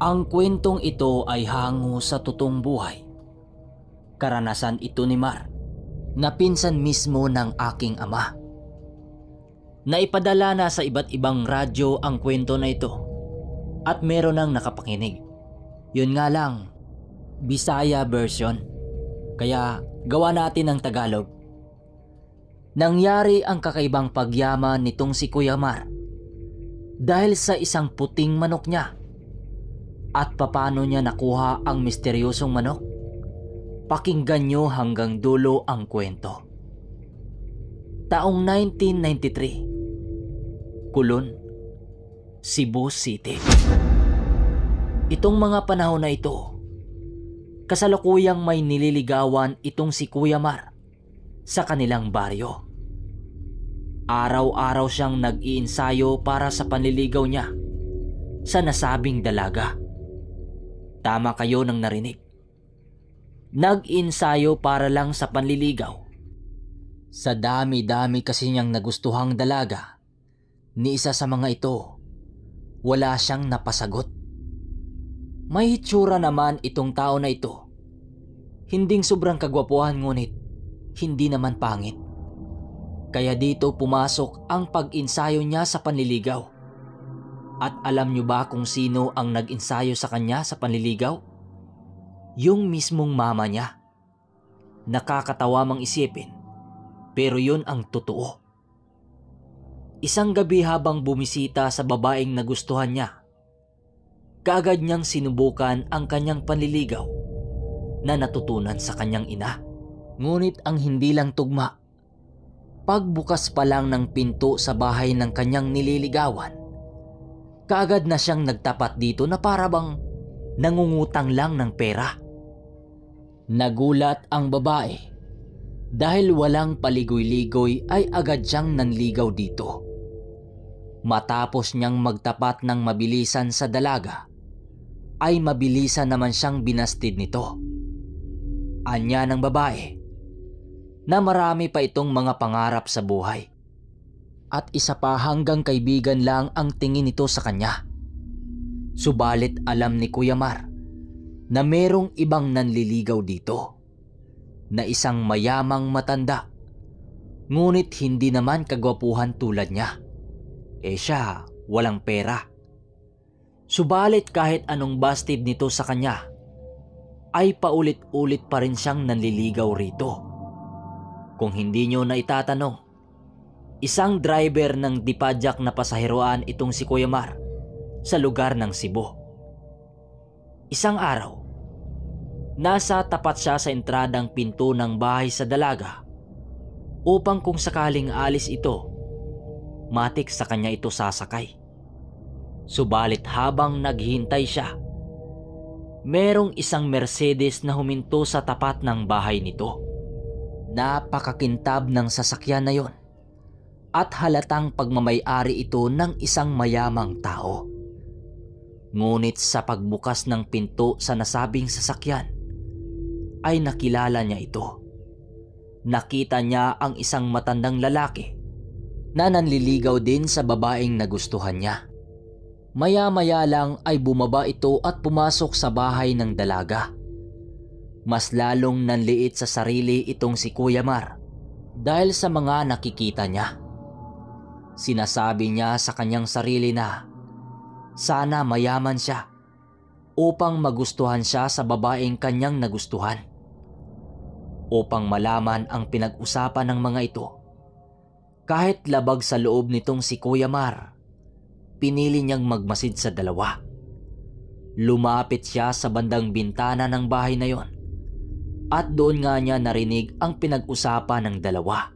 Ang kwentong ito ay hango sa totoong buhay. Karanasan ito ni Mar, na pinsan mismo ng aking ama. Naipadala na sa iba't ibang radyo ang kwento na ito at meron nang nakapakinig. Yun nga lang, Bisaya version. Kaya gawa natin ng Tagalog. Nangyari ang kakaibang pagyaman nitong si Kuya Mar dahil sa isang puting manok niya. At papaano niya nakuha ang misteryosong manok? Pakinggan nyo hanggang dulo ang kwento. Taong 1993, Kulon, Cebu City. Itong mga panahon na ito, kasalukuyang may nililigawan itong si Kuya Mar sa kanilang baryo. Araw-araw siyang nag-iinsayo para sa panliligaw niya sa nasabing dalaga. Tama kayo nang narinig. Nag-insayo para lang sa panliligaw. Sa dami-dami kasi niyang nagustuhang dalaga, ni isa sa mga ito, wala siyang napasagot. May hitsura naman itong tao na ito. Hinding sobrang kagwapuhan ngunit hindi naman pangit. Kaya dito pumasok ang pag-insayo niya sa panliligaw. At alam niyo ba kung sino ang nag-insayo sa kanya sa panliligaw? Yung mismong mama niya. Nakakatawa mang isipin, pero yun ang totoo. Isang gabi habang bumisita sa babaeng nagustuhan niya, kaagad niyang sinubukan ang kanyang panliligaw na natutunan sa kanyang ina. Ngunit ang hindi lang tugma, pagbukas pa lang ng pinto sa bahay ng kanyang nililigawan, kaagad na siyang nagtapat dito na para bang nangungutang lang ng pera. Nagulat ang babae dahil walang paligoy-ligoy ay agad siyang nanligaw dito. Matapos niyang magtapat ng mabilisan sa dalaga, ay mabilisan naman siyang binastid nito. Anya ng babae na marami pa itong mga pangarap sa buhay. At isa pa hanggang kaibigan lang ang tingin nito sa kanya. Subalit alam ni Kuya Mar na merong ibang nanliligaw dito, na isang mayamang matanda, ngunit hindi naman kagwapuhan tulad niya. Siya walang pera. Subalit kahit anong bastid nito sa kanya, ay paulit-ulit pa rin siyang nanliligaw rito. Kung hindi nyo na itatanong, isang driver ng dipadyak na pasaheroan itong si Kuya Mar sa lugar ng Cebu. Isang araw, nasa tapat siya sa entradang pinto ng bahay sa dalaga upang kung sakaling alis ito, matik sa kanya ito sasakay. Subalit habang naghihintay siya, merong isang Mercedes na huminto sa tapat ng bahay nito. Napakakintab ng sasakyan na yon at halatang pagmamay-ari ito ng isang mayamang tao. Ngunit sa pagbukas ng pinto sa nasabing sasakyan, ay nakilala niya ito. Nakita niya ang isang matandang lalaki na nanliligaw din sa babaeng nagustuhan niya. Maya-maya lang ay bumaba ito at pumasok sa bahay ng dalaga. Mas lalong nanliit sa sarili itong si Kuya Mar dahil sa mga nakikita niya. Sinasabi niya sa kanyang sarili na sana mayaman siya upang magustuhan siya sa babaeng kanyang nagustuhan. Upang malaman ang pinag-usapan ng mga ito, kahit labag sa loob nitong si Kuya Mar, pinili niyang magmasid sa dalawa. Lumapit siya sa bandang bintana ng bahay na yon at doon nga niya narinig ang pinag-usapan ng dalawa.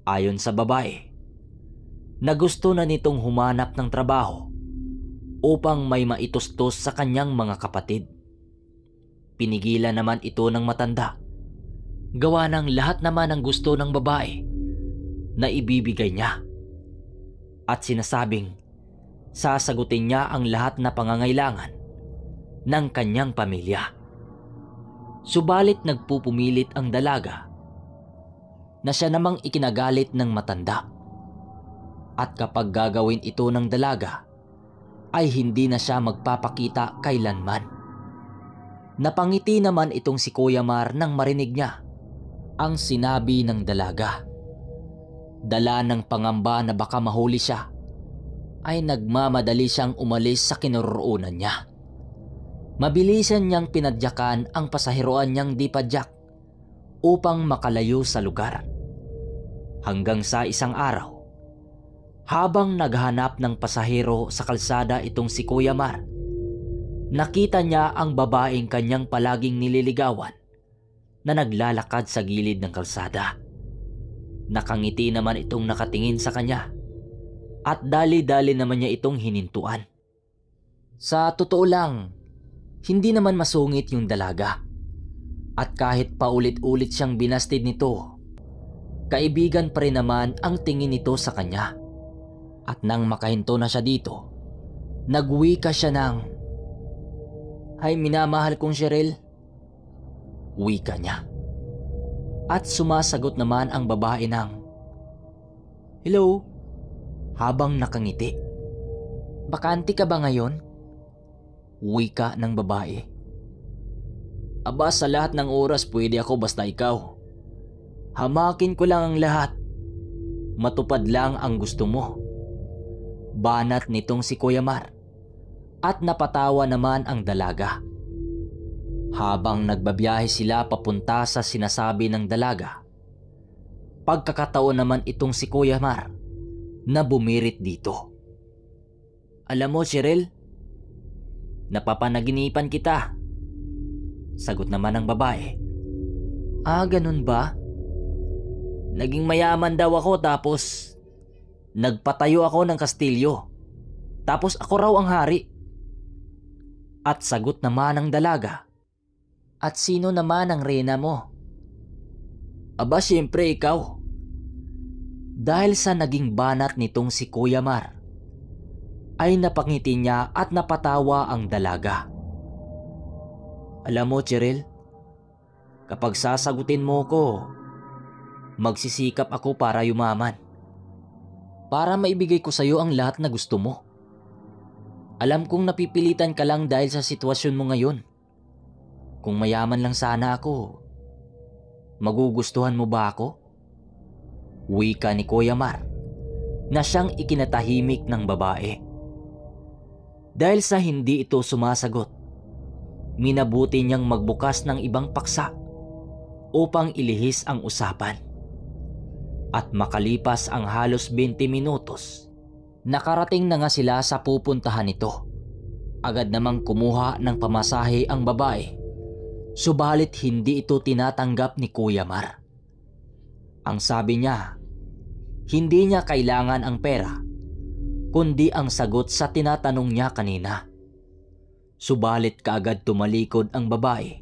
Ayon sa babae, na gusto na nitong humanap ng trabaho upang may maitustos sa kanyang mga kapatid. Pinigilan naman ito ng matanda, gawa ng lahat naman ng gusto ng babae na ibibigay niya. At sinasabing sasagutin niya ang lahat na pangangailangan ng kanyang pamilya. Subalit nagpupumilit ang dalaga na siya namang ikinagalit ng matanda. At kapag gagawin ito ng dalaga, ay hindi na siya magpapakita kailanman. Napangiti naman itong si Kuya Mar nang marinig niya ang sinabi ng dalaga. Dala ng pangamba na baka mahuli siya, ay nagmamadali siyang umalis sa kinaroroonan niya. Mabilisan niyang pinadyakan ang pasaheroan niyang di padyak upang makalayo sa lugar. Hanggang sa isang araw, habang naghanap ng pasahero sa kalsada itong si Kuya Mar, nakita niya ang babaeng kanyang palaging nililigawan na naglalakad sa gilid ng kalsada. Nakangiti naman itong nakatingin sa kanya at dali-dali naman niya itong hinintuan. Sa totoo lang, hindi naman masungit yung dalaga. At kahit paulit-ulit siyang binastid nito, kaibigan pa rin naman ang tingin nito sa kanya. At nang makahinto na siya dito, nagwika siya ng, "Hay minamahal kong Cheryl," wika niya. At sumasagot naman ang babae ng, "Hello," habang nakangiti. "Bakante ka ba ngayon?" wika ng babae. "Aba, sa lahat ng oras pwede ako basta ikaw. Hamakin ko lang ang lahat. Matupad lang ang gusto mo." Banat nitong si Kuya Mar at napatawa naman ang dalaga. Habang nagbabiyahe sila papunta sa sinasabi ng dalaga, pagkakataon naman itong si Kuya Mar na bumirit dito. "Alam mo, Cheryl, napapanaginipan kita," sagot naman ng babae. "Ah, ganun ba? Naging mayaman daw ako tapos nagpatayo ako ng kastilyo. Tapos ako raw ang hari." At sagot naman ng dalaga, "At sino naman ang reyna mo?" "Aba, siyempre ikaw." Dahil sa naging banat nitong si Kuya Mar, ay napangiti niya at napatawa ang dalaga. "Alam mo, Cheryl, kapag sasagutin mo ko, magsisikap ako para yumaman. Para maibigay ko sa iyo ang lahat na gusto mo. Alam kong napipilitan ka lang dahil sa sitwasyon mo ngayon. Kung mayaman lang sana ako, magugustuhan mo ba ako?" wika ni Kuya Mar na siyang ikinatahimik ng babae. Dahil sa hindi ito sumasagot, minabuti niyang magbukas ng ibang paksa upang ilihis ang usapan. At makalipas ang halos 20 minutos, nakarating na nga sila sa pupuntahan nito. Agad namang kumuha ng pamasahe ang babae, subalit hindi ito tinatanggap ni Kuya Mar. Ang sabi niya, hindi niya kailangan ang pera, kundi ang sagot sa tinatanong niya kanina. Subalit kaagad tumalikod ang babae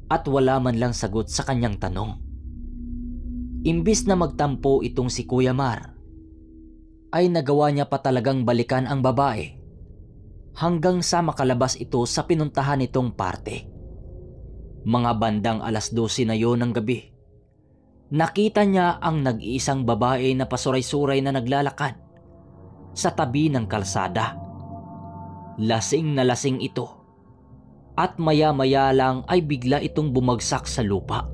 at wala man lang sagot sa kanyang tanong. Imbis na magtampo itong si Kuya Mar, ay nagawa niya pa talagang balikan ang babae hanggang sa makalabas ito sa pinuntahan nitong parte. Mga bandang 12:00 na yon ng gabi, nakita niya ang nag-iisang babae na pasuray-suray na naglalakad sa tabi ng kalsada. Lasing na lasing ito at maya-maya lang ay bigla itong bumagsak sa lupa.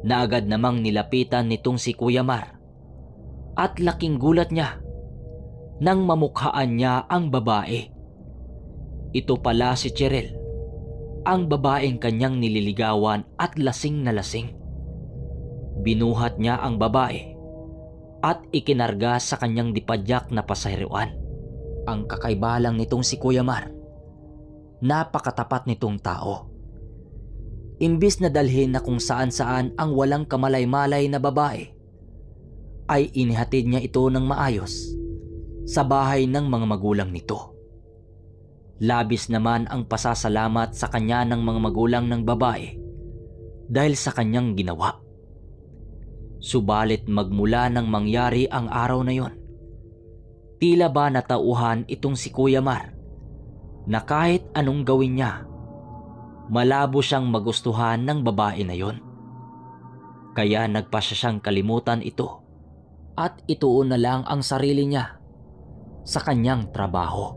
Na agad namang nilapitan nitong si Kuya Mar at laking gulat niya nang mamukhaan niya ang babae. Ito pala si Cheryl, ang babaeng kanyang nililigawan at lasing na lasing. Binuhat niya ang babae at ikinarga sa kanyang dipadyak na pasaheroan. Ang kakaiba lang nitong si Kuya Mar, napakatapat nitong tao. Imbis na dalhin na kung saan-saan ang walang kamalay-malay na babae, ay inihatid niya ito ng maayos sa bahay ng mga magulang nito. Labis naman ang pasasalamat sa kanya ng mga magulang ng babae dahil sa kanyang ginawa. Subalit magmula nang mangyari ang araw na yon, tila ba natauhan itong si Kuya Mar na kahit anong gawin niya, malabo siyang magustuhan ng babae na yon. Kaya nagpasya siyang kalimutan ito at ituon na lang ang sarili niya sa kanyang trabaho.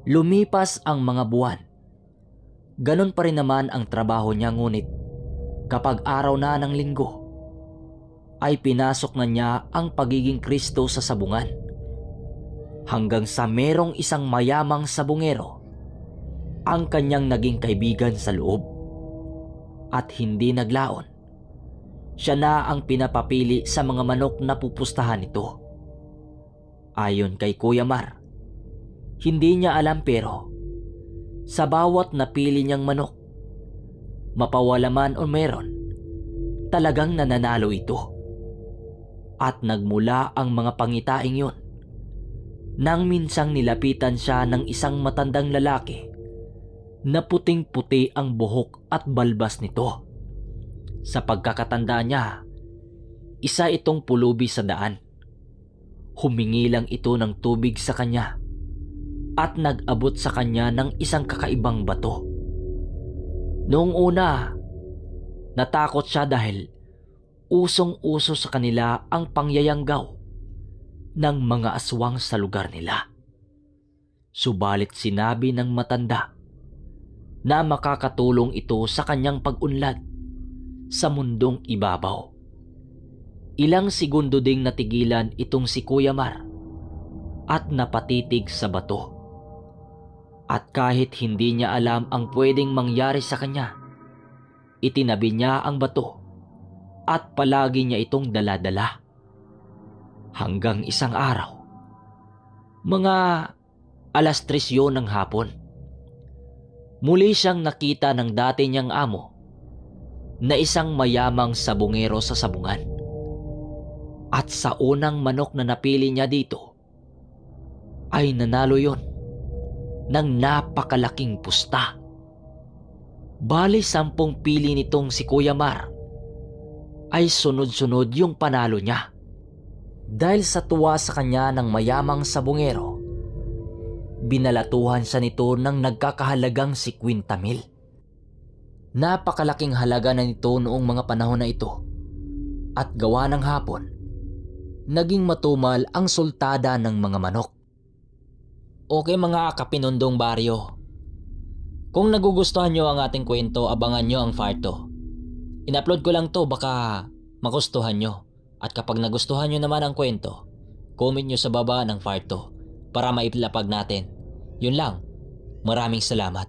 Lumipas ang mga buwan. Ganon pa rin naman ang trabaho niya, ngunit kapag araw na ng linggo ay pinasok na niya ang pagiging Kristo sa sabungan. Hanggang sa merong isang mayamang sabungero ang kanyang naging kaibigan sa loob. At hindi naglaon, siya na ang pinapapili sa mga manok na pupustahan nito. Ayon kay Kuya Mar, hindi niya alam pero sa bawat napili niyang manok, mapawala man o meron, talagang nananalo ito. At nagmula ang mga pangitaing yun nang minsang nilapitan siya ng isang matandang lalaki na puting-puti ang buhok at balbas nito. Sa pagkakatanda niya, isa itong pulubi sa daan. Humingi lang ito ng tubig sa kanya at nag-abot sa kanya ng isang kakaibang bato. Noong una, natakot siya dahil usong-uso sa kanila ang pangyayanggaw ng mga aswang sa lugar nila. Subalit sinabi ng matanda na makakatulong ito sa kanyang pag-unlad sa mundong ibabaw. Ilang segundo ding natigilan itong si Kuya Mar at napatitig sa bato. At kahit hindi niya alam ang pwedeng mangyari sa kanya, itinabi niya ang bato at palagi niya itong dala-dala. Hanggang isang araw, mga 3:00 yun ng hapon, muli siyang nakita ng dati niyang amo na isang mayamang sabungero sa sabungan. At sa unang manok na napili niya dito, ay nanalo yon ng napakalaking pusta. Bali 10 pili nitong si Kuya Mar ay sunod-sunod yung panalo niya. Dahil sa tuwa sa kanya ng mayamang sabungero, binalatuhan siya nito ng nagkakahalagang 50,000. Napakalaking halaga na nito noong mga panahon na ito. At gawa ng hapon, naging matumal ang sultada ng mga manok. Okay mga kapinundong baryo, kung nagugustuhan nyo ang ating kwento, abangan nyo ang part 2. In-upload ko lang to, baka magustuhan nyo. At kapag nagustuhan nyo naman ang kwento, comment nyo sa baba ng part 2 para mailapag natin. Yun lang, maraming salamat.